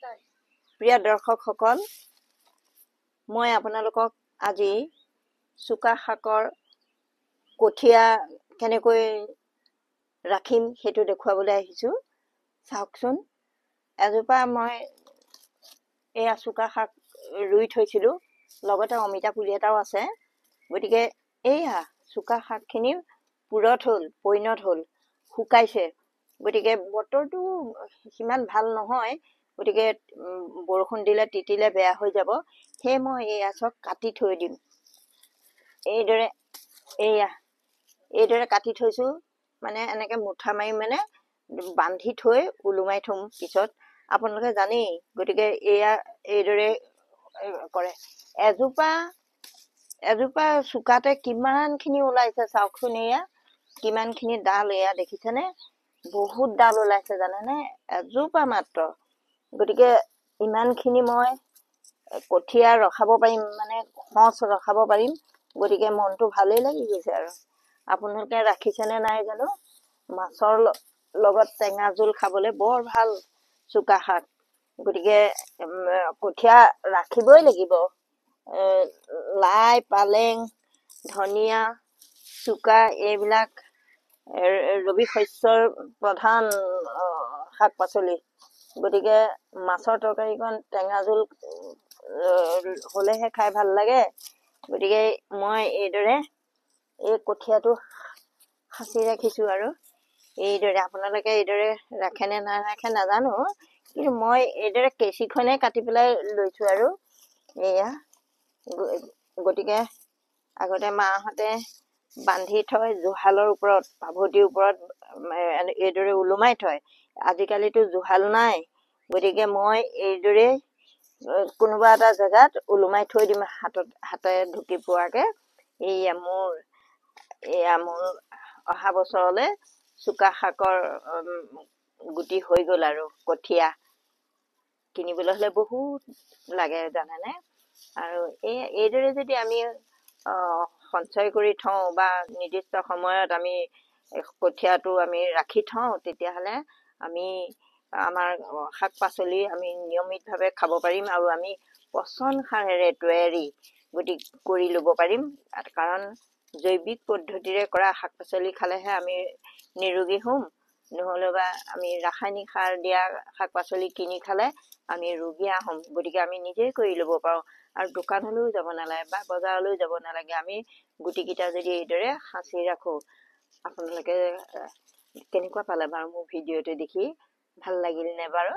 প্ৰিয় দৰ্শকসকল, মই আপোনালোকক আজি চুকা শাকৰ কঠীয়া কেনেকৈ ৰাখিম সেইটো দেখুৱাবলৈ আহিছোঁ। চাওকচোন, এজোপা মই এয়া চুকা শাক ৰুই থৈছিলোঁ, লগতে অমিতা পুলি এটাও আছে। গতিকে এয়া চুকা শাকখিনি পুৰঠ হ'ল, পৰিণত হ'ল, শুকাইছে। গতিকে বতৰটো সিমান ভাল নহয়, গতিকে বৰষুণ দিলে তিতিলে বেয়া হৈ যাব। সেয়ে মই এয়া চব কাটি থৈ দিম। এইদৰে কাটি থৈছোঁ, মানে এনেকৈ মুঠা মাৰি মানে বান্ধি থৈ ওলোমাই থ'ম পিছত, আপোনালোকে জানেই। গতিকে এয়া এইদৰে কৰে। এজোপা চুকাতে কিমানখিনি ওলাইছে চাওকচোন। এয়া কিমানখিনি ডাল, এয়া দেখিছেনে? বহুত ডাল ওলাইছে জানেনে, এজোপা মাত্ৰ। গতিকে ইমানখিনি মই কঠীয়া ৰখাব পাৰিম, মানে সঁচ ৰখাব পাৰিম। গতিকে মনটো ভালেই লাগি গৈছে। আৰু আপোনালোকে ৰাখিছেনে নাই জানো। মাছৰ লগত টেঙা জোল খাবলৈ বৰ ভাল চুকা শাক। গতিকে কঠীয়া ৰাখিবই লাগিব। লাই, পালেং, ধনিয়া, চুকা এইবিলাক ৰবি শস্যৰ প্ৰধান শাক পাচলি। গতিকে মাছৰ তৰকাৰীকণ টেঙা জোল হ'লেহে খাই ভাল লাগে। গতিকে মই এইদৰে এই কঠীয়াটো সাঁচি ৰাখিছোঁ। আৰু এইদৰে আপোনালোকে এইদৰে ৰাখেনে নাৰাখে নাজানো, কিন্তু মই এইদৰে কেঁচিখনে কাটি পেলাই লৈছোঁ। আৰু এয়া গতিকে আগতে মাহঁতে বান্ধি থয় জুহালৰ ওপৰত, পাভতিৰ ওপৰত এইদৰে ওলোমাই থয়। আজিকালিতো জুহাল নাই, গতিকে মই এইদৰে কোনোবা এটা জেগাত ওলোমাই থৈ দিম, হাতেৰে ঢুকি পোৱাকৈ। এয়া মোৰ অহা বছৰলৈ চুকা শাকৰ গুটি হৈ গ'ল। আৰু কঠীয়া কিনিবলৈ হ'লে বহুত লাগে জানেনে। আৰু এইদৰে যদি আমি সঞ্চয় কৰি থওঁ বা নিৰ্দিষ্ট সময়ত আমি কঠীয়াটো আমি ৰাখি থওঁ, তেতিয়াহ'লে আমি আমাৰ শাক পাচলি আমি নিয়মিতভাৱে খাব পাৰিম। আৰু আমি পচন সাৰেৰে তৈয়াৰী কৰি ল'ব পাৰিম। কাৰণ জৈৱিক পদ্ধতিৰে কৰা শাক পাচলি খালেহে আমি নিৰোগী হ'ম। নহ'লে বা আমি ৰাসায়নিক সাৰ দিয়া শাক পাচলি কিনি খালে আমি ৰোগীয়া হ'ম। গতিকে আমি নিজেই কৰি ল'ব পাৰোঁ। আৰু দোকানলৈও যাব নালাগে বা বজাৰলৈও যাব নালাগে। আমি গুটিকেইটা যদি এইদৰে সাঁচি ৰাখোঁ। আপোনালোকে কেনেকুৱা পালে বাৰু মোৰ ভিডিঅ'টো দেখি? ভাল লাগিল নে বাৰু?